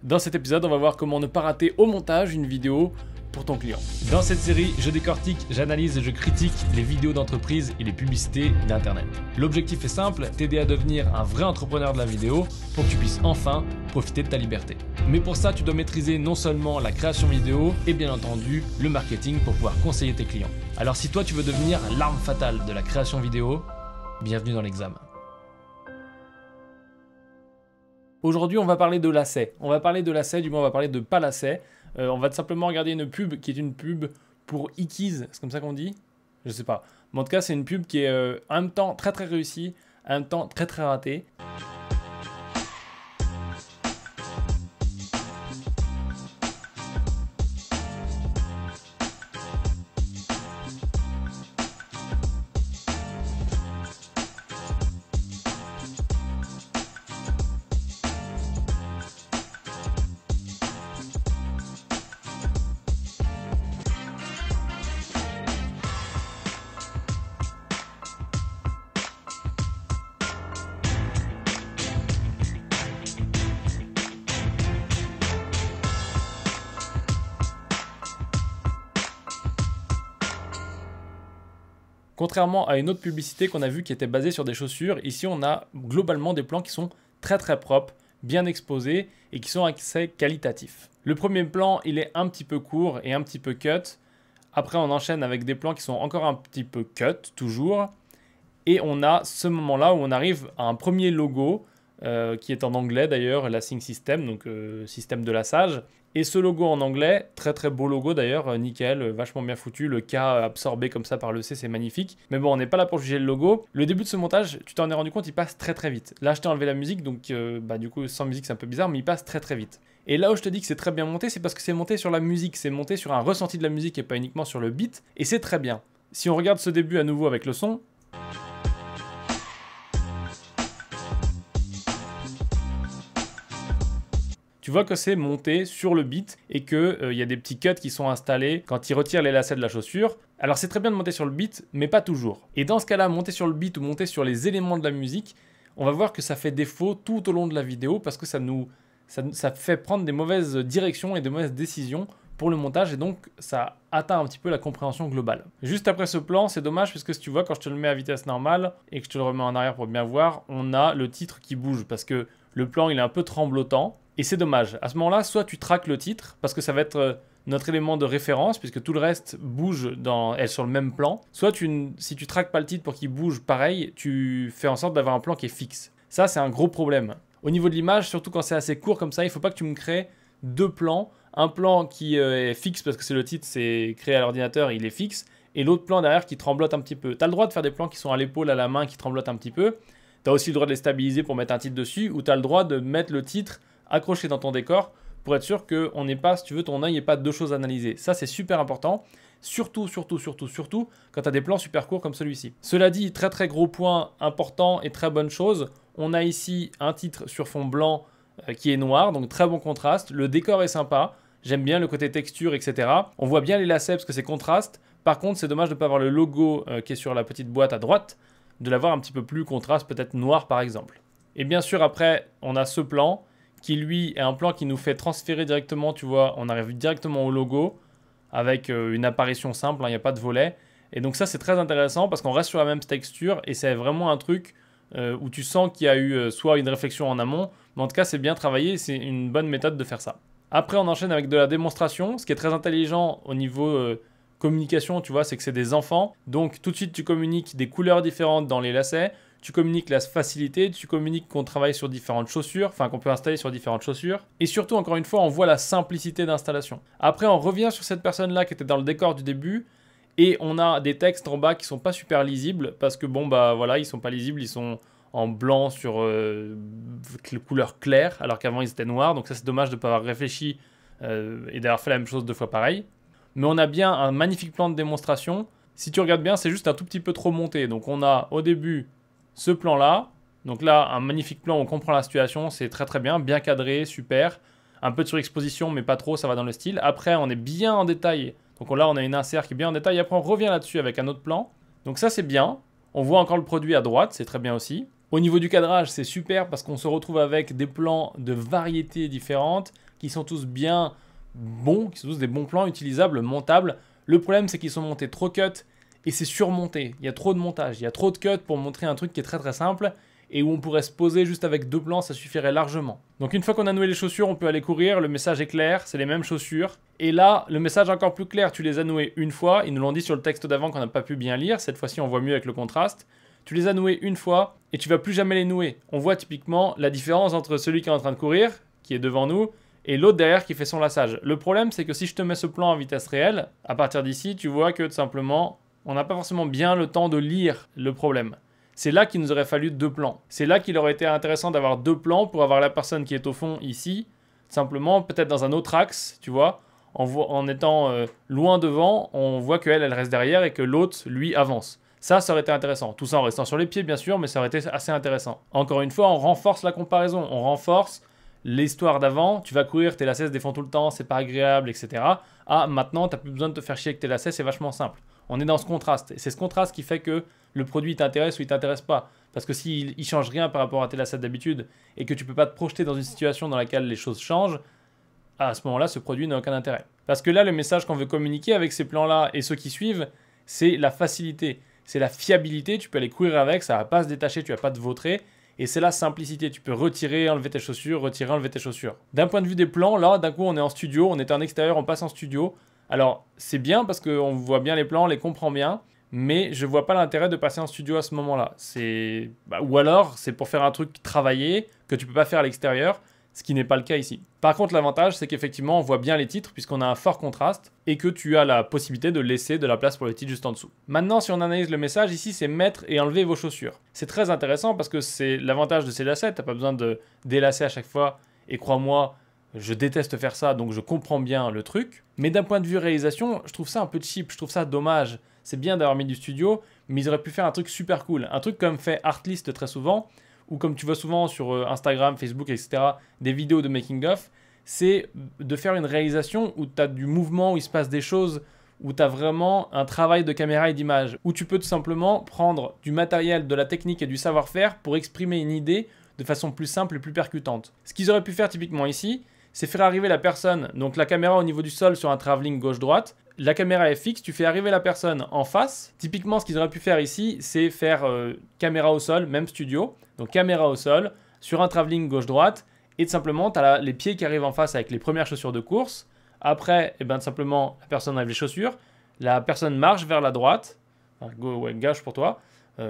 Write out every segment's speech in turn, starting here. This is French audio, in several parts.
Dans cet épisode, on va voir comment ne pas rater au montage une vidéo pour ton client. Dans cette série, je décortique, j'analyse et je critique les vidéos d'entreprise et les publicités d'Internet. L'objectif est simple, t'aider à devenir un vrai entrepreneur de la vidéo pour que tu puisses enfin profiter de ta liberté. Mais pour ça, tu dois maîtriser non seulement la création vidéo et bien entendu le marketing pour pouvoir conseiller tes clients. Alors si toi tu veux devenir l'arme fatale de la création vidéo, bienvenue dans l'examen. Aujourd'hui, on va parler de lacets. On va parler de lacets, du moins on va parler de pas lacets. On va simplement regarder une pub qui est une pub pour Ikiz, c'est comme ça qu'on dit? Je sais pas. Mais en tout cas, c'est une pub qui est en même temps très réussie, en même temps très ratée. Contrairement à une autre publicité qu'on a vue qui était basée sur des chaussures, ici on a globalement des plans qui sont très propres, bien exposés et qui sont assez qualitatifs. Le premier plan, il est un petit peu court et un petit peu cut. Après, on enchaîne avec des plans qui sont encore un petit peu cut, toujours. Et on a ce moment-là où on arrive à un premier logo, qui est en anglais d'ailleurs, Lacing System, donc système de lassage. Et ce logo en anglais, très beau logo d'ailleurs, nickel, vachement bien foutu, le K absorbé comme ça par le C, c'est magnifique. Mais bon, on n'est pas là pour juger le logo. Le début de ce montage, tu t'en es rendu compte, il passe très vite. Là, je t'ai enlevé la musique, donc du coup, sans musique, c'est un peu bizarre, mais il passe très vite. Et là où je te dis que c'est très bien monté, c'est parce que c'est monté sur la musique, c'est monté sur un ressenti de la musique et pas uniquement sur le beat, et c'est très bien. Si on regarde ce début à nouveau avec le son, tu vois que c'est monté sur le beat et qu'il y a des petits cuts qui sont installés quand il retire les lacets de la chaussure. Alors c'est très bien de monter sur le beat, mais pas toujours. Et dans ce cas-là, monter sur le beat ou monter sur les éléments de la musique, on va voir que ça fait défaut tout au long de la vidéo parce que ça fait prendre des mauvaises directions et des mauvaises décisions pour le montage et donc ça atteint un petit peu la compréhension globale. Juste après ce plan, c'est dommage parce que si tu vois, quand je te le mets à vitesse normale et que je te le remets en arrière pour bien voir, on a le titre qui bouge parce que le plan il est un peu tremblotant. Et c'est dommage. À ce moment-là, soit tu traques le titre, parce que ça va être notre élément de référence, puisque tout le reste bouge sur le même plan. Soit si tu traques pas le titre pour qu'il bouge pareil, tu fais en sorte d'avoir un plan qui est fixe. Ça, c'est un gros problème. Au niveau de l'image, surtout quand c'est assez court comme ça, il ne faut pas que tu me crées deux plans. Un plan qui est fixe, parce que c'est le titre, c'est créé à l'ordinateur, il est fixe. Et l'autre plan derrière qui tremblote un petit peu. Tu as le droit de faire des plans qui sont à l'épaule, à la main, qui tremblotent un petit peu. Tu as aussi le droit de les stabiliser pour mettre un titre dessus, ou tu as le droit de mettre le titre accroché dans ton décor pour être sûr qu'on n'ait pas, si tu veux, ton œil n'ait pas deux choses à analyser. Ça, c'est super important. Surtout quand tu as des plans super courts comme celui-ci. Cela dit, très gros point important et très bonne chose. On a ici un titre sur fond blanc qui est noir, donc très bon contraste. Le décor est sympa. J'aime bien le côté texture, etc. On voit bien les lacets parce que c'est contraste. Par contre, c'est dommage de ne pas avoir le logo qui est sur la petite boîte à droite, de l'avoir un petit peu plus contraste, peut-être noir par exemple. Et bien sûr, après, on a ce plan qui lui est un plan qui nous fait transférer directement, tu vois, on arrive directement au logo avec une apparition simple, il n'y a pas de volet. Et donc ça, c'est très intéressant parce qu'on reste sur la même texture et c'est vraiment un truc où tu sens qu'il y a eu soit une réflexion en amont, mais en tout cas, c'est bien travaillé, c'est une bonne méthode de faire ça. Après, on enchaîne avec de la démonstration. Ce qui est très intelligent au niveau communication, tu vois, c'est que c'est des enfants. Donc tout de suite, tu communiques des couleurs différentes dans les lacets. Tu communiques la facilité, tu communiques qu'on travaille sur différentes chaussures, enfin qu'on peut installer sur différentes chaussures. Et surtout, encore une fois, on voit la simplicité d'installation. Après, on revient sur cette personne-là qui était dans le décor du début. Et on a des textes en bas qui sont pas super lisibles. Parce que bon, bah voilà, ils sont pas lisibles, ils sont en blanc sur couleur claire. Alors qu'avant, ils étaient noirs. Donc ça, c'est dommage de ne pas avoir réfléchi et d'avoir fait la même chose deux fois pareil. Mais on a bien un magnifique plan de démonstration. Si tu regardes bien, c'est juste un tout petit peu trop monté. Donc on a au début ce plan-là, donc là, un magnifique plan où on comprend la situation, c'est très bien cadré, super. Un peu de surexposition, mais pas trop, ça va dans le style. Après, on est bien en détail. Donc là, on a une insert qui est bien en détail. Après, on revient là-dessus avec un autre plan. Donc ça, c'est bien. On voit encore le produit à droite, c'est très bien aussi. Au niveau du cadrage, c'est super parce qu'on se retrouve avec des plans de variétés différentes. qui sont tous bien bons, qui sont tous des bons plans utilisables, montables. Le problème, c'est qu'ils sont montés trop cut et c'est surmonté. Il y a trop de montage, il y a trop de cut pour montrer un truc qui est très très simple et où on pourrait se poser juste avec 2 plans, ça suffirait largement. Donc une fois qu'on a noué les chaussures, on peut aller courir, le message est clair, c'est les mêmes chaussures. Et là, le message est encore plus clair, tu les as nouées une fois, ils nous l'ont dit sur le texte d'avant qu'on n'a pas pu bien lire, cette fois-ci on voit mieux avec le contraste. Tu les as nouées une fois et tu vas plus jamais les nouer. On voit typiquement la différence entre celui qui est en train de courir, qui est devant nous, et l'autre derrière qui fait son lassage. Le problème, c'est que si je te mets ce plan en vitesse réelle, à partir d'ici, tu vois que tout simplement, on n'a pas forcément bien le temps de lire le problème. C'est là qu'il nous aurait fallu 2 plans. C'est là qu'il aurait été intéressant d'avoir 2 plans pour avoir la personne qui est au fond ici, simplement peut-être dans un autre axe, tu vois, en étant loin devant, on voit qu'elle, elle reste derrière et que l'autre, lui, avance. Ça aurait été intéressant. Tout ça en restant sur les pieds, bien sûr, mais ça aurait été assez intéressant. Encore une fois, on renforce la comparaison, on renforce l'histoire d'avant. Tu vas courir, tes lacets se défont tout le temps, c'est pas agréable, etc. Ah, maintenant, t'as plus besoin de te faire chier avec tes lacets, c'est vachement simple. On est dans ce contraste. Et c'est ce contraste qui fait que le produit t'intéresse ou il t'intéresse pas. Parce que s'il ne change rien par rapport à tes lacets d'habitude et que tu peux pas te projeter dans une situation dans laquelle les choses changent, à ce moment-là, ce produit n'a aucun intérêt. Parce que là, le message qu'on veut communiquer avec ces plans-là et ceux qui suivent, c'est la facilité, c'est la fiabilité. Tu peux aller courir avec, ça va pas se détacher, tu vas pas te vautrer. Et c'est la simplicité. Tu peux retirer, enlever tes chaussures, retirer, enlever tes chaussures. D'un point de vue des plans, là, d'un coup, on est en studio, on est en extérieur, on passe en studio. Alors, c'est bien parce qu'on voit bien les plans, on les comprend bien. Mais je vois pas l'intérêt de passer en studio à ce moment-là. Ou alors, c'est pour faire un truc travaillé que tu peux pas faire à l'extérieur, ce qui n'est pas le cas ici. Par contre, l'avantage, c'est qu'effectivement, on voit bien les titres puisqu'on a un fort contraste et que tu as la possibilité de laisser de la place pour les titres juste en dessous. Maintenant, si on analyse le message, ici, c'est mettre et enlever vos chaussures. C'est très intéressant parce que c'est l'avantage de ces lacets. Tu n'as pas besoin de délacer à chaque fois. Et crois-moi, je déteste faire ça, donc je comprends bien le truc. Mais d'un point de vue réalisation, je trouve ça un peu cheap, je trouve ça dommage. C'est bien d'avoir mis du studio, mais ils auraient pu faire un truc super cool. Un truc comme fait Artlist très souvent, ou comme tu vois souvent sur Instagram, Facebook, etc., des vidéos de making-of, c'est de faire une réalisation où tu as du mouvement, où il se passe des choses, où tu as vraiment un travail de caméra et d'image, où tu peux tout simplement prendre du matériel, de la technique et du savoir-faire pour exprimer une idée de façon plus simple et plus percutante. Ce qu'ils auraient pu faire typiquement ici, c'est faire arriver la personne, donc la caméra au niveau du sol sur un travelling gauche-droite. La caméra est fixe, tu fais arriver la personne en face. Typiquement, ce qu'ils auraient pu faire ici, c'est faire caméra au sol, même studio. Donc caméra au sol, sur un travelling gauche-droite. Et tout simplement, tu as les pieds qui arrivent en face avec les premières chaussures de course. Après, tout simplement, la personne enlève les chaussures. La personne marche vers la droite. Gauche pour toi.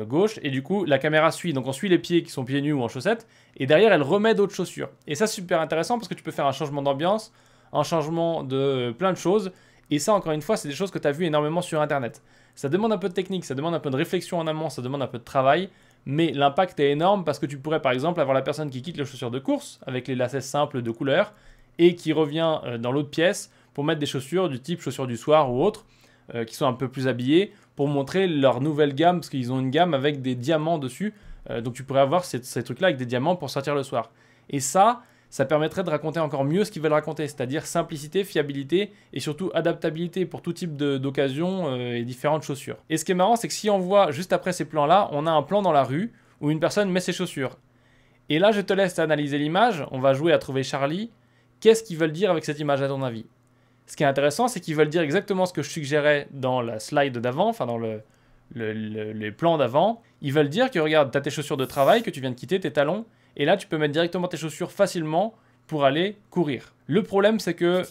Gauche. Et du coup, la caméra suit. Donc on suit les pieds qui sont pieds nus ou en chaussettes. Et derrière, elle remet d'autres chaussures. Et ça, c'est super intéressant parce que tu peux faire un changement d'ambiance, un changement de plein de choses. Et ça, encore une fois, c'est des choses que tu as vues énormément sur Internet. Ça demande un peu de technique, ça demande un peu de réflexion en amont, ça demande un peu de travail. Mais l'impact est énorme parce que tu pourrais, par exemple, avoir la personne qui quitte les chaussures de course avec les lacets simples de couleur et qui revient dans l'autre pièce pour mettre des chaussures du type chaussures du soir ou autres, qui sont un peu plus habillées pour montrer leur nouvelle gamme parce qu'ils ont une gamme avec des diamants dessus. Donc tu pourrais avoir ces trucs-là avec des diamants pour sortir le soir. Et ça permettrait de raconter encore mieux ce qu'ils veulent raconter, c'est-à-dire simplicité, fiabilité et surtout adaptabilité pour tout type d'occasion et différentes chaussures. Et ce qui est marrant, c'est que si on voit juste après ces plans-là, on a un plan dans la rue où une personne met ses chaussures. Et là, je te laisse analyser l'image, on va jouer à trouver Charlie. Qu'est-ce qu'ils veulent dire avec cette image à ton avis? Ce qui est intéressant, c'est qu'ils veulent dire exactement ce que je suggérais dans la slide d'avant, enfin dans les plans d'avant. Ils veulent dire que regarde, tu as tes chaussures de travail que tu viens de quitter, tes talons, et là tu peux mettre directement tes chaussures facilement pour aller courir. Le problème c'est que,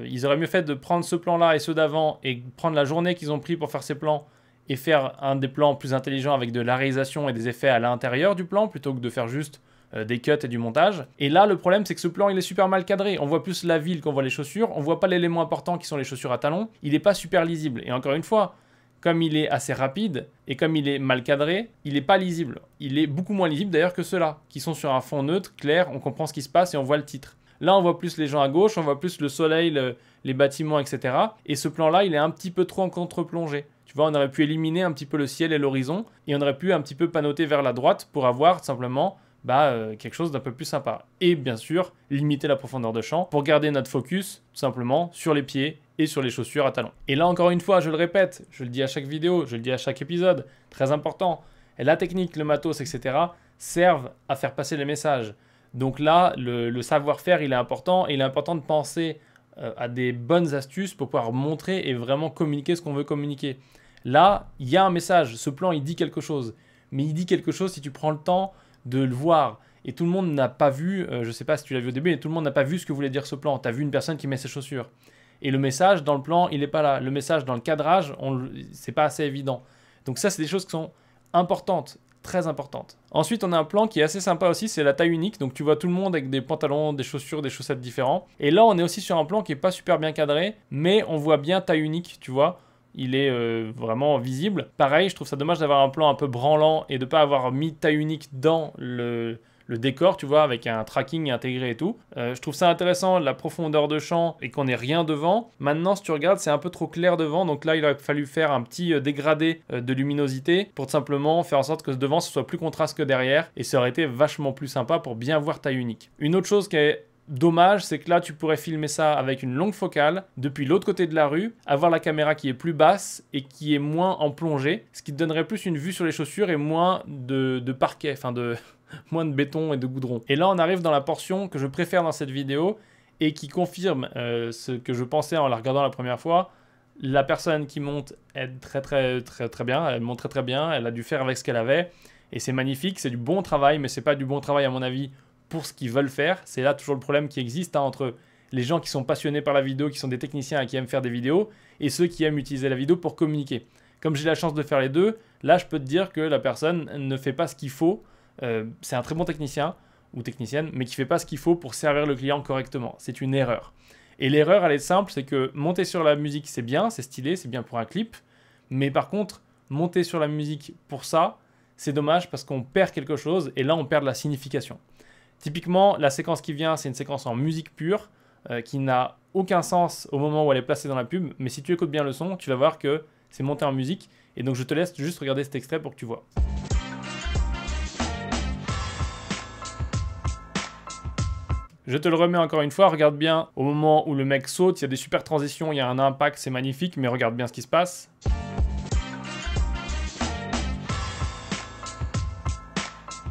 ils auraient mieux fait de prendre ce plan-là et ceux d'avant et prendre la journée qu'ils ont pris pour faire ces plans et faire un des plans plus intelligents avec de la réalisation et des effets à l'intérieur du plan plutôt que de faire juste des cuts et du montage. Et là, le problème, c'est que ce plan, il est super mal cadré. On voit plus la ville qu'on voit les chaussures. On voit pas l'élément important qui sont les chaussures à talons. Il n'est pas super lisible. Et encore une fois, comme il est assez rapide et comme il est mal cadré, il n'est pas lisible. Il est beaucoup moins lisible d'ailleurs que ceux-là, qui sont sur un fond neutre, clair, on comprend ce qui se passe et on voit le titre. Là, on voit plus les gens à gauche, on voit plus le soleil, les bâtiments, etc. Et ce plan-là, il est un petit peu trop en contre-plongée. Tu vois, on aurait pu éliminer un petit peu le ciel et l'horizon et on aurait pu un petit peu panoter vers la droite pour avoir simplement quelque chose d'un peu plus sympa. Et bien sûr, limiter la profondeur de champ pour garder notre focus tout simplement sur les pieds et sur les chaussures à talons. Et là, encore une fois, je le répète, je le dis à chaque vidéo, je le dis à chaque épisode, très important, et la technique, le matos, etc. servent à faire passer les messages. Donc là, le savoir-faire, il est important et il est important de penser à des bonnes astuces pour pouvoir montrer et vraiment communiquer ce qu'on veut communiquer. Là, il y a un message, ce plan, il dit quelque chose. Mais il dit quelque chose si tu prends le temps de le voir. Et tout le monde n'a pas vu, je ne sais pas si tu l'as vu au début, mais tout le monde n'a pas vu ce que voulait dire ce plan. Tu as vu une personne qui met ses chaussures. Et le message dans le plan, il n'est pas là. Le message dans le cadrage, c'est pas assez évident. Donc ça, c'est des choses qui sont importantes, très importantes. Ensuite, on a un plan qui est assez sympa aussi, c'est la taille unique. Donc tu vois tout le monde avec des pantalons, des chaussures, des chaussettes différents. Et là, on est aussi sur un plan qui n'est pas super bien cadré, mais on voit bien taille unique, tu vois. Il est vraiment visible. Pareil, je trouve ça dommage d'avoir un plan un peu branlant et de ne pas avoir mis taille unique dans le décor, tu vois, avec un tracking intégré et tout. Je trouve ça intéressant, la profondeur de champ et qu'on n'ait rien devant. Maintenant, si tu regardes, c'est un peu trop clair devant. Donc là, il aurait fallu faire un petit dégradé de luminosité pour tout simplement faire en sorte que devant, ce soit plus contraste que derrière. Et ça aurait été vachement plus sympa pour bien voir taille unique. Une autre chose qui est dommage, c'est que là, tu pourrais filmer ça avec une longue focale depuis l'autre côté de la rue, avoir la caméra qui est plus basse et qui est moins en plongée, ce qui te donnerait plus une vue sur les chaussures et moins de parquet, enfin moins de béton et de goudron. Et là, on arrive dans la portion que je préfère dans cette vidéo et qui confirme ce que je pensais en la regardant la première fois. La personne qui monte est très bien, elle monte très bien, elle a dû faire avec ce qu'elle avait et c'est magnifique, c'est du bon travail, mais c'est pas du bon travail à mon avis pour ce qu'ils veulent faire. C'est là toujours le problème qui existe entre les gens qui sont passionnés par la vidéo, qui sont des techniciens et qui aiment faire des vidéos, et ceux qui aiment utiliser la vidéo pour communiquer. Comme j'ai la chance de faire les deux, là je peux te dire que la personne ne fait pas ce qu'il faut. C'est un très bon technicien ou technicienne, mais qui ne fait pas ce qu'il faut pour servir le client correctement. C'est une erreur. Et l'erreur, elle est simple, c'est que monter sur la musique, c'est bien, c'est stylé, c'est bien pour un clip, mais par contre, monter sur la musique pour ça, c'est dommage parce qu'on perd quelque chose, et là on perd de la signification. Typiquement, la séquence qui vient, c'est une séquence en musique pure qui n'a aucun sens au moment où elle est placée dans la pub. Mais si tu écoutes bien le son, tu vas voir que c'est monté en musique. Et donc, je te laisse juste regarder cet extrait pour que tu vois. Je te le remets encore une fois. Regarde bien au moment où le mec saute. Il y a des super transitions, il y a un impact, c'est magnifique. Mais regarde bien ce qui se passe.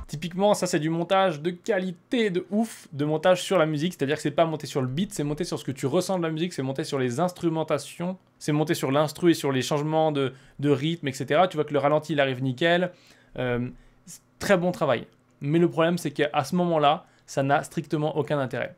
Typiquement, ça c'est du montage de qualité de ouf, de montage sur la musique, c'est-à-dire que c'est pas monté sur le beat, c'est monté sur ce que tu ressens de la musique, c'est monté sur les instrumentations, c'est monté sur l'instru et sur les changements de rythme, etc. Tu vois que le ralenti il arrive nickel, très bon travail. Mais le problème c'est qu'à ce moment-là, ça n'a strictement aucun intérêt.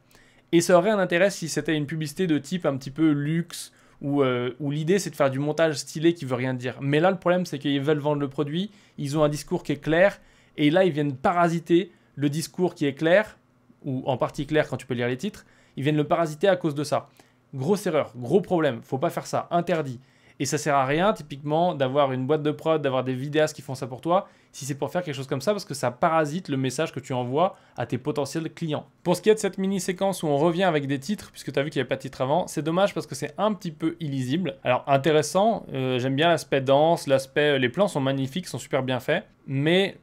Et ça aurait un intérêt si c'était une publicité de type un petit peu luxe, où l'idée c'est de faire du montage stylé qui veut rien dire. Mais là le problème c'est qu'ils veulent vendre le produit, ils ont un discours qui est clair, et là, ils viennent parasiter le discours qui est clair, ou en partie clair quand tu peux lire les titres. Ils viennent le parasiter à cause de ça. Grosse erreur, gros problème. Faut pas faire ça, interdit. Et ça sert à rien, typiquement, d'avoir une boîte de prod, d'avoir des vidéastes qui font ça pour toi, si c'est pour faire quelque chose comme ça, parce que ça parasite le message que tu envoies à tes potentiels clients. Pour ce qui est de cette mini-séquence où on revient avec des titres, puisque tu as vu qu'il n'y avait pas de titre avant, c'est dommage parce que c'est un petit peu illisible. Alors, intéressant, j'aime bien l'aspect dense, les plans sont magnifiques, sont super bien faits, mais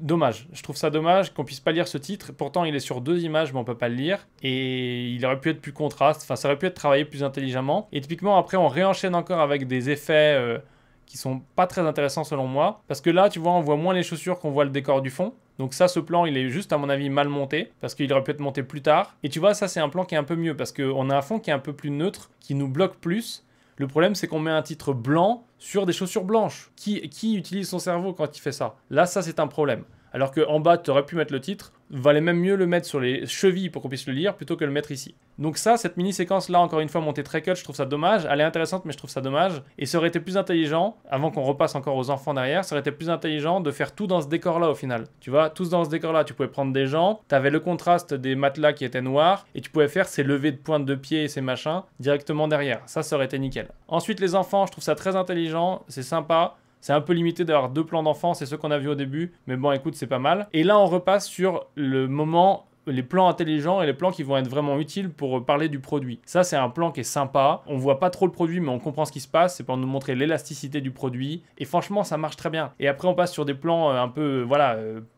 dommage. Je trouve ça dommage qu'on puisse pas lire ce titre. Pourtant, il est sur 2 images, mais on peut pas le lire. Et il aurait pu être plus contraste. Enfin, ça aurait pu être travaillé plus intelligemment. Et typiquement, après, on réenchaîne encore avec des effets qui sont pas très intéressants selon moi. Parce que là, tu vois, on voit moins les chaussures qu'on voit le décor du fond. Donc ça, ce plan, il est juste, à mon avis, mal monté. Parce qu'il aurait pu être monté plus tard. Et tu vois, ça, c'est un plan qui est un peu mieux. Parce qu'on a un fond qui est un peu plus neutre, qui nous bloque plus. Le problème, c'est qu'on met un titre blanc sur des chaussures blanches. Qui utilise son cerveau quand il fait ça? Là, ça, c'est un problème. Alors qu'en bas, tu aurais pu mettre le titre. Valait même mieux le mettre sur les chevilles pour qu'on puisse le lire plutôt que le mettre ici. Donc ça, cette mini-séquence-là, encore une fois, montée très cut, je trouve ça dommage. Elle est intéressante, mais je trouve ça dommage. Et ça aurait été plus intelligent, avant qu'on repasse encore aux enfants derrière, ça aurait été plus intelligent de faire tout dans ce décor-là au final. Tu vois, tous dans ce décor-là, tu pouvais prendre des gens, tu avais le contraste des matelas qui étaient noirs, et tu pouvais faire ces levées de pointe de pied et ces machins directement derrière. Ça aurait été nickel. Ensuite, les enfants, je trouve ça très intelligent, c'est sympa. C'est un peu limité d'avoir 2 plans d'enfants, c'est ceux qu'on a vus au début, mais bon, écoute, c'est pas mal. Et là, on repasse sur le moment, les plans intelligents et les plans qui vont être vraiment utiles pour parler du produit. Ça, c'est un plan qui est sympa. On voit pas trop le produit, mais on comprend ce qui se passe. C'est pour nous montrer l'élasticité du produit. Et franchement, ça marche très bien. Et après, on passe sur des plans un peu, voilà,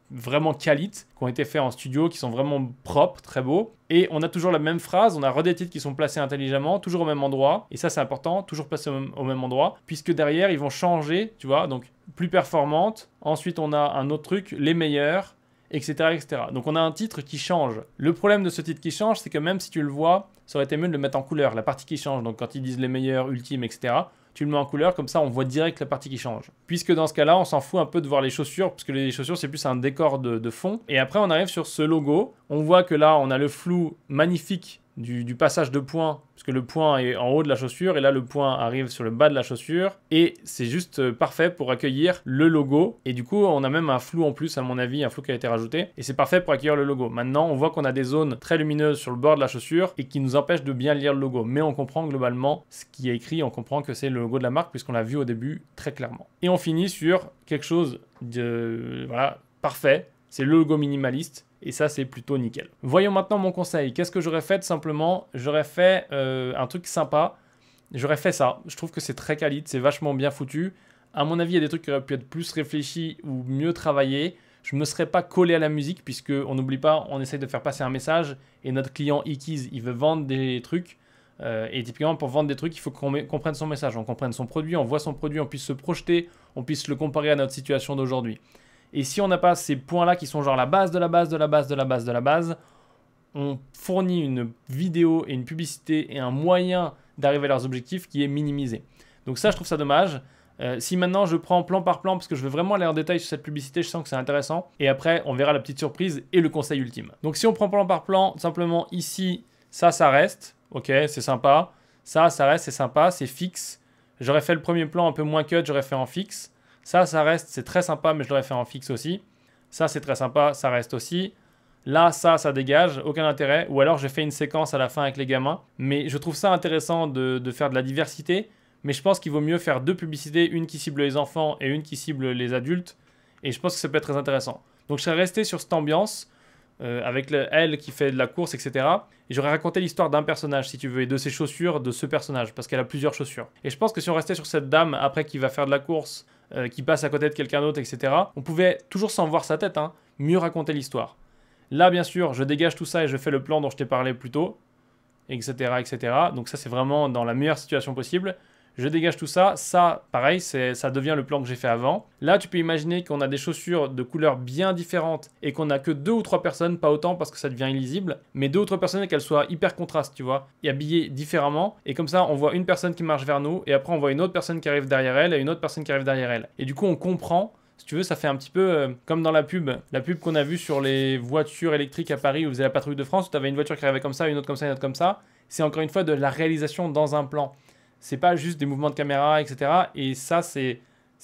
vraiment qualites, qui ont été faits en studio, qui sont vraiment propres, très beaux. Et on a toujours la même phrase, on a des titres qui sont placés intelligemment, toujours au même endroit. Et ça, c'est important, toujours placés au même endroit, puisque derrière, ils vont changer, tu vois, donc plus performante. Ensuite, on a un autre truc, les meilleurs. etc., etc. Donc on a un titre qui change. Le problème de ce titre qui change, c'est que même si tu le vois, ça aurait été mieux de le mettre en couleur, la partie qui change. Donc quand ils disent les meilleurs, ultimes, etc., tu le mets en couleur, comme ça on voit direct la partie qui change. Puisque dans ce cas-là, on s'en fout un peu de voir les chaussures, parce que les chaussures c'est plus un décor de fond. Et après on arrive sur ce logo, on voit que là on a le flou magnifique du passage de point, parce que le point est en haut de la chaussure, et là le point arrive sur le bas de la chaussure, et c'est juste parfait pour accueillir le logo, et du coup on a même un flou en plus, à mon avis, un flou qui a été rajouté, et c'est parfait pour accueillir le logo. Maintenant on voit qu'on a des zones très lumineuses sur le bord de la chaussure, et qui nous empêchent de bien lire le logo, mais on comprend globalement ce qui est écrit, on comprend que c'est le logo de la marque, puisqu'on l'a vu au début très clairement. Et on finit sur quelque chose de voilà, parfait, c'est le logo minimaliste, et ça, c'est plutôt nickel. Voyons maintenant mon conseil. Qu'est-ce que j'aurais fait? Tout simplement, j'aurais fait un truc sympa. J'aurais fait ça. Je trouve que c'est très quali, c'est vachement bien foutu. À mon avis, il y a des trucs qui auraient pu être plus réfléchis ou mieux travaillés. Je ne me serais pas collé à la musique, puisque on n'oublie pas, on essaye de faire passer un message. Et notre client Ikiz, il veut vendre des trucs. Et typiquement, pour vendre des trucs, il faut qu'on comprenne son message, on comprenne son produit, on voit son produit, on puisse se projeter, on puisse le comparer à notre situation d'aujourd'hui. Et si on n'a pas ces points-là qui sont genre la base de la base de la base de la base de la base, on fournit une vidéo et une publicité et un moyen d'arriver à leurs objectifs qui est minimisé. Donc ça, je trouve ça dommage. Si maintenant je prends plan par plan, parce que je veux vraiment aller en détail sur cette publicité, je sens que c'est intéressant. Et après, on verra la petite surprise et le conseil ultime. Donc si on prend plan par plan, simplement ici, ça reste. Ok, c'est sympa. Ça reste, c'est sympa, c'est fixe. J'aurais fait le premier plan un peu moins cut, j'aurais fait en fixe. Ça reste, c'est très sympa, mais je l'aurais fait en fixe aussi. Ça, c'est très sympa, ça reste aussi. Là, ça dégage, aucun intérêt. Ou alors, j'ai fait une séquence à la fin avec les gamins. Mais je trouve ça intéressant de faire de la diversité. Mais je pense qu'il vaut mieux faire deux publicités, une qui cible les enfants et une qui cible les adultes. Et je pense que ça peut être très intéressant. Donc, je serais resté sur cette ambiance, avec elle qui fait de la course, etc. Et j'aurais raconté l'histoire d'un personnage, si tu veux, et de ses chaussures, de ce personnage, parce qu'elle a plusieurs chaussures. Et je pense que si on restait sur cette dame, après, qui va faire de la course, qui passe à côté de quelqu'un d'autre, etc., on pouvait, toujours sans voir sa tête, mieux raconter l'histoire. Là, bien sûr, je dégage tout ça et je fais le plan dont je t'ai parlé plus tôt, etc., etc. Donc ça, c'est vraiment dans la meilleure situation possible. Je dégage tout ça. Ça, pareil, ça devient le plan que j'ai fait avant. Là, tu peux imaginer qu'on a des chaussures de couleurs bien différentes et qu'on n'a que 2 ou 3 personnes, pas autant parce que ça devient illisible, mais 2 ou 3 personnes et qu'elles soient hyper contrastes, tu vois, et habillées différemment. Et comme ça, on voit une personne qui marche vers nous et après, on voit une autre personne qui arrive derrière elle et une autre personne qui arrive derrière elle. Et du coup, on comprend. Si tu veux, ça fait un petit peu comme dans la pub qu'on a vue sur les voitures électriques à Paris où vous faisait la patrouille de France, où tu avais une voiture qui arrivait comme ça, une autre comme ça, une autre comme ça. C'est encore une fois de la réalisation dans un plan. C'est pas juste des mouvements de caméra, etc. Et ça, c'est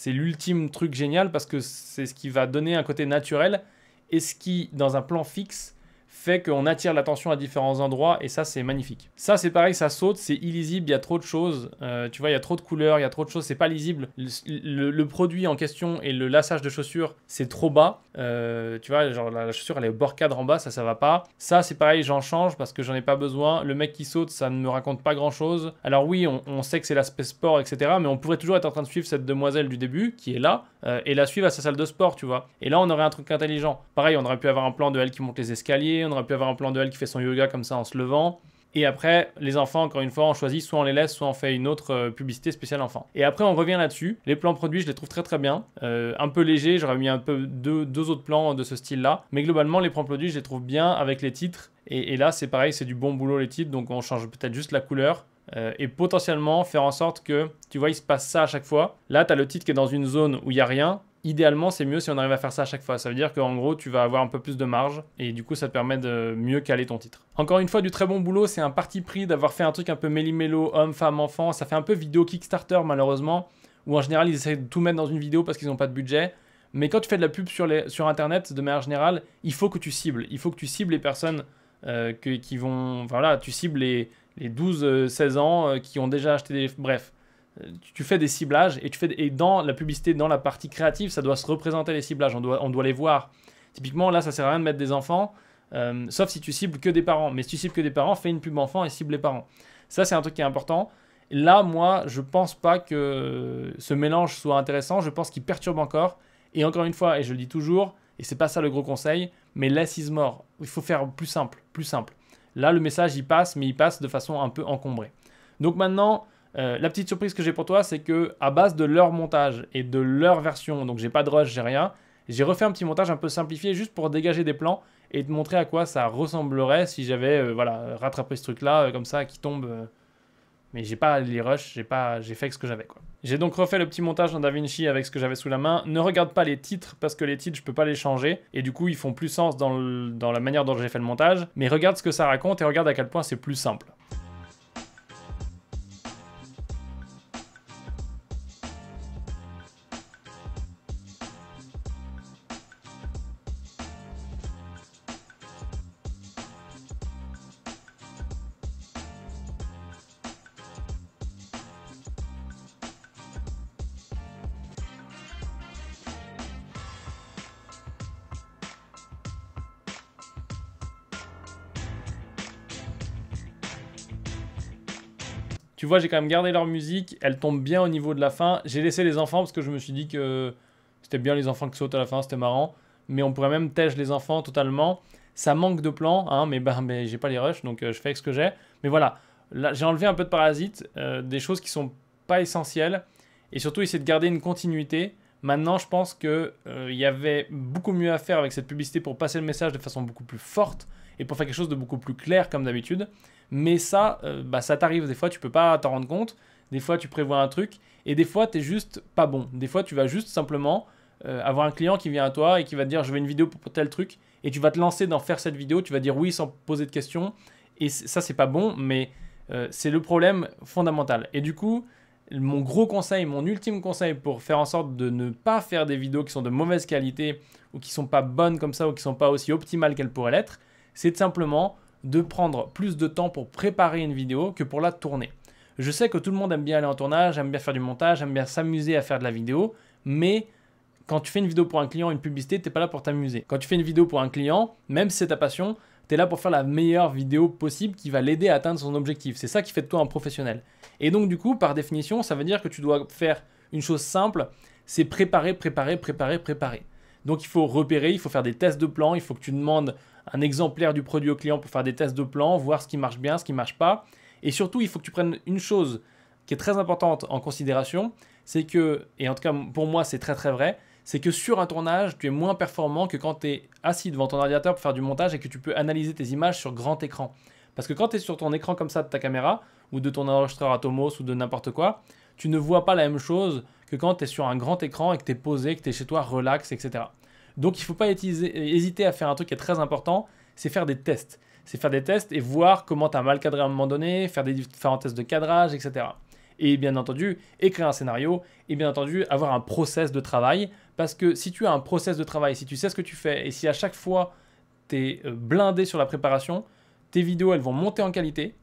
l'ultime truc génial parce que c'est ce qui va donner un côté naturel et ce qui, dans un plan fixe, fait qu'on attire l'attention à différents endroits et ça, c'est magnifique. Ça, c'est pareil, ça saute, c'est illisible, il y a trop de choses. Tu vois, il y a trop de couleurs, il y a trop de choses, c'est pas lisible. Le produit en question et le lassage de chaussures, c'est trop bas. Tu vois, genre la chaussure, elle est au bord cadre en bas, ça va pas. Ça, c'est pareil, j'en change parce que j'en ai pas besoin. Le mec qui saute, ça ne me raconte pas grand-chose. Alors oui, on sait que c'est l'aspect sport, etc. Mais on pourrait toujours être en train de suivre cette demoiselle du début, qui est là, et la suivre à sa salle de sport, tu vois. Et là, on aurait un truc intelligent. Pareil, on aurait pu avoir un plan de elle qui monte les escaliers, on aurait pu avoir un plan de elle qui fait son yoga comme ça en se levant. Et après, les enfants, encore une fois, on choisit, soit on les laisse, soit on fait une autre publicité spéciale enfant. Et après, on revient là-dessus. Les plans produits, je les trouve très très bien. Un peu légers, j'aurais mis un peu deux autres plans de ce style-là. Mais globalement, les plans produits, je les trouve bien avec les titres. Et là, c'est pareil, c'est du bon boulot les titres, donc on change peut-être juste la couleur. Et potentiellement faire en sorte que, tu vois, il se passe ça à chaque fois. Là, tu as le titre qui est dans une zone où il n'y a rien. Idéalement, c'est mieux si on arrive à faire ça à chaque fois. Ça veut dire qu'en gros, tu vas avoir un peu plus de marge et du coup, ça te permet de mieux caler ton titre. Encore une fois, du très bon boulot. C'est un parti pris d'avoir fait un truc un peu méli-mélo, homme, femme, enfant. Ça fait un peu vidéo Kickstarter, malheureusement, où en général, ils essaient de tout mettre dans une vidéo parce qu'ils n'ont pas de budget. Mais quand tu fais de la pub sur Internet, de manière générale, il faut que tu cibles. Il faut que tu cibles les personnes qui vont... Voilà, tu cibles les 12-16 ans qui ont déjà acheté des... Bref. Tu fais des ciblages et dans la publicité, dans la partie créative, ça doit se représenter les ciblages, on doit les voir. Typiquement, là, ça sert à rien de mettre des enfants, sauf si tu cibles que des parents. Mais si tu cibles que des parents, fais une pub enfant et cible les parents. Ça, c'est un truc qui est important. Là, moi, je pense pas que ce mélange soit intéressant. Je pense qu'il perturbe encore. Et encore une fois, et je le dis toujours, et c'est pas ça le gros conseil, mais less is more. Il faut faire plus simple, plus simple. Là, le message, il passe, mais il passe de façon un peu encombrée. Donc maintenant... la petite surprise que j'ai pour toi, c'est que à base de leur montage et de leur version, donc j'ai pas de rush, j'ai rien, j'ai refait un petit montage un peu simplifié juste pour dégager des plans et te montrer à quoi ça ressemblerait si j'avais voilà, rattrapé ce truc-là comme ça qui tombe. Mais j'ai pas les rushs, j'ai fait ce que j'avais quoi. J'ai donc refait le petit montage dans DaVinci avec ce que j'avais sous la main. Ne regarde pas les titres parce que les titres je peux pas les changer et du coup ils font plus sens dans la manière dont j'ai fait le montage. Mais regarde ce que ça raconte et regarde à quel point c'est plus simple. Tu vois, j'ai quand même gardé leur musique, elle tombe bien au niveau de la fin. J'ai laissé les enfants parce que je me suis dit que c'était bien les enfants qui sautent à la fin, c'était marrant. Mais on pourrait même tèche les enfants totalement. Ça manque de plans, hein, mais j'ai pas les rushs, donc je fais avec ce que j'ai. Mais voilà, là j'ai enlevé un peu de parasites, des choses qui sont pas essentielles. Et surtout essayer de garder une continuité. Maintenant, je pense qu'il y avait beaucoup mieux à faire avec cette publicité pour passer le message de façon beaucoup plus forte et pour faire quelque chose de beaucoup plus clair comme d'habitude. Mais ça, ça t'arrive des fois, tu peux pas t'en rendre compte. Des fois, tu prévois un truc et des fois, tu es juste pas bon. Des fois, tu vas juste simplement avoir un client qui vient à toi et qui va te dire « je veux une vidéo pour tel truc » et tu vas te lancer dans faire cette vidéo, tu vas dire oui sans poser de questions. Et ça, c'est pas bon, mais c'est le problème fondamental. Et du coup, mon gros conseil, mon ultime conseil pour faire en sorte de ne pas faire des vidéos qui sont de mauvaise qualité ou qui sont pas bonnes comme ça ou qui sont pas aussi optimales qu'elles pourraient l'être, c'est simplement de prendre plus de temps pour préparer une vidéo que pour la tourner. Je sais que tout le monde aime bien aller en tournage, aime bien faire du montage, aime bien s'amuser à faire de la vidéo, mais quand tu fais une vidéo pour un client, une publicité, tu n'es pas là pour t'amuser. Quand tu fais une vidéo pour un client, même si c'est ta passion, tu es là pour faire la meilleure vidéo possible qui va l'aider à atteindre son objectif. C'est ça qui fait de toi un professionnel. Et donc du coup, par définition, ça veut dire que tu dois faire une chose simple, c'est préparer. Donc il faut repérer, il faut faire des tests de plan, il faut que tu demandes un exemplaire du produit au client pour faire des tests de plan, voir ce qui marche bien, ce qui ne marche pas. Et surtout, il faut que tu prennes une chose qui est très importante en considération, c'est que, et en tout cas pour moi c'est très vrai, c'est que sur un tournage, tu es moins performant que quand tu es assis devant ton ordinateur pour faire du montage et que tu peux analyser tes images sur grand écran. Parce que quand tu es sur ton écran comme ça de ta caméra, ou de ton enregistreur Atomos, ou de n'importe quoi, tu ne vois pas la même chose que quand tu es sur un grand écran et que tu es posé, que tu es chez toi, relax, etc. Donc il ne faut pas hésiter à faire un truc qui est très important, c'est faire des tests. C'est faire des tests et voir comment tu as mal cadré à un moment donné, faire des différents tests de cadrage, etc. Et bien entendu, écrire un scénario et bien entendu avoir un process de travail. Parce que si tu as un process de travail, si tu sais ce que tu fais et si à chaque fois tu es blindé sur la préparation, tes vidéos elles vont monter en qualité,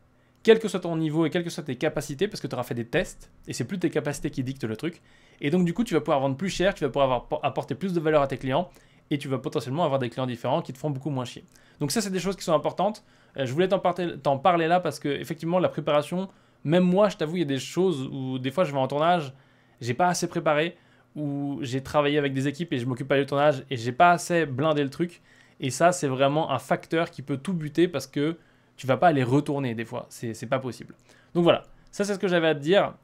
quel que soit ton niveau et quelles que soient tes capacités, parce que tu auras fait des tests et c'est plus tes capacités qui dictent le truc. Et donc du coup tu vas pouvoir vendre plus cher, tu vas pouvoir apporter plus de valeur à tes clients et tu vas potentiellement avoir des clients différents qui te font beaucoup moins chier. Donc ça c'est des choses qui sont importantes. Je voulais t'en parler là parce que effectivement la préparation, même moi je t'avoue il y a des choses où des fois je vais en tournage, j'ai pas assez préparé, où j'ai travaillé avec des équipes et je m'occupe pas du tournage et j'ai pas assez blindé le truc. Et ça c'est vraiment un facteur qui peut tout buter parce que tu vas pas aller retourner des fois, c'est pas possible. Donc voilà, ça c'est ce que j'avais à te dire.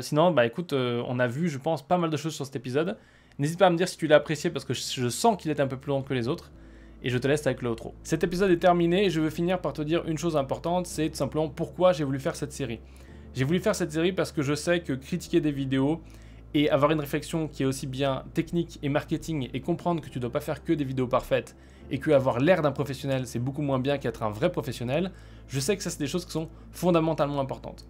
Sinon, bah écoute, on a vu je pense pas mal de choses sur cet épisode. N'hésite pas à me dire si tu l'as apprécié parce que je sens qu'il est un peu plus long que les autres. Et je te laisse avec le outro. Cet épisode est terminé et je veux finir par te dire une chose importante, c'est tout simplement pourquoi j'ai voulu faire cette série. J'ai voulu faire cette série parce que je sais que critiquer des vidéos et avoir une réflexion qui est aussi bien technique et marketing et comprendre que tu ne dois pas faire que des vidéos parfaites et que avoir l'air d'un professionnel c'est beaucoup moins bien qu'être un vrai professionnel, je sais que ça c'est des choses qui sont fondamentalement importantes.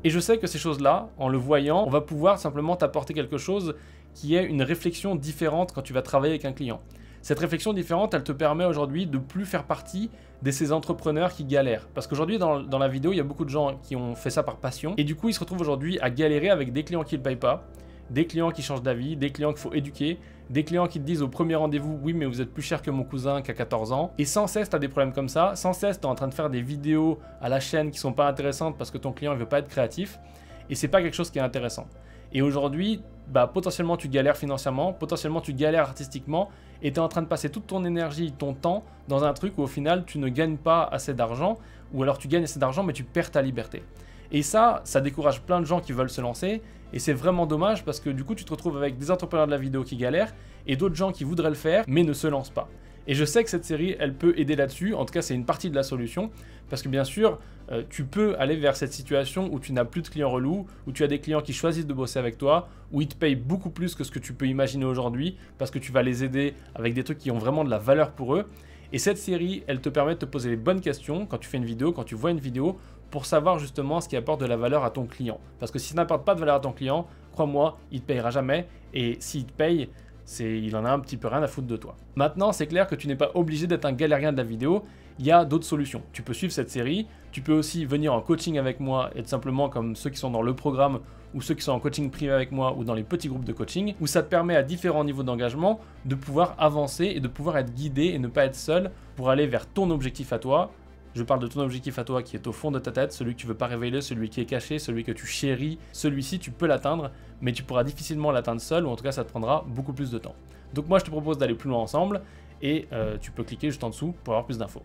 Et je sais que ces choses-là, en le voyant, on va pouvoir simplement t'apporter quelque chose qui est une réflexion différente quand tu vas travailler avec un client. Cette réflexion différente, elle te permet aujourd'hui de plus faire partie de ces entrepreneurs qui galèrent. Parce qu'aujourd'hui, dans la vidéo, il y a beaucoup de gens qui ont fait ça par passion. Et du coup, ils se retrouvent aujourd'hui à galérer avec des clients qui ne payent pas, des clients qui changent d'avis, des clients qu'il faut éduquer, des clients qui te disent au premier rendez-vous « oui, mais vous êtes plus cher que mon cousin qui a 14 ans ». Et sans cesse, tu as des problèmes comme ça. Sans cesse, tu es en train de faire des vidéos à la chaîne qui ne sont pas intéressantes parce que ton client ne veut pas être créatif. Et c'est pas quelque chose qui est intéressant. Et aujourd'hui, potentiellement tu galères financièrement, potentiellement tu galères artistiquement et tu es en train de passer toute ton énergie, ton temps dans un truc où au final tu ne gagnes pas assez d'argent ou alors tu gagnes assez d'argent mais tu perds ta liberté. Et ça décourage plein de gens qui veulent se lancer et c'est vraiment dommage parce que du coup tu te retrouves avec des entrepreneurs de la vidéo qui galèrent et d'autres gens qui voudraient le faire, mais ne se lancent pas. Et je sais que cette série, elle peut aider là-dessus, en tout cas c'est une partie de la solution, parce que bien sûr, tu peux aller vers cette situation où tu n'as plus de clients relous, où tu as des clients qui choisissent de bosser avec toi, où ils te payent beaucoup plus que ce que tu peux imaginer aujourd'hui, parce que tu vas les aider avec des trucs qui ont vraiment de la valeur pour eux. Et cette série, elle te permet de te poser les bonnes questions quand tu fais une vidéo, quand tu vois une vidéo, pour savoir justement ce qui apporte de la valeur à ton client. Parce que si ça n'apporte pas de valeur à ton client, crois-moi, il ne te payera jamais, et s'il te paye, il en a un petit peu rien à foutre de toi. Maintenant, c'est clair que tu n'es pas obligé d'être un galérien de la vidéo, il y a d'autres solutions. Tu peux suivre cette série, tu peux aussi venir en coaching avec moi, être simplement comme ceux qui sont dans le programme ou ceux qui sont en coaching privé avec moi ou dans les petits groupes de coaching, où ça te permet à différents niveaux d'engagement de pouvoir avancer et de pouvoir être guidé et ne pas être seul pour aller vers ton objectif à toi. Je parle de ton objectif à toi qui est au fond de ta tête, celui que tu ne veux pas révéler, celui qui est caché, celui que tu chéris. Celui-ci, tu peux l'atteindre, mais tu pourras difficilement l'atteindre seul, ou en tout cas, ça te prendra beaucoup plus de temps. Donc moi, je te propose d'aller plus loin ensemble, et tu peux cliquer juste en dessous pour avoir plus d'infos.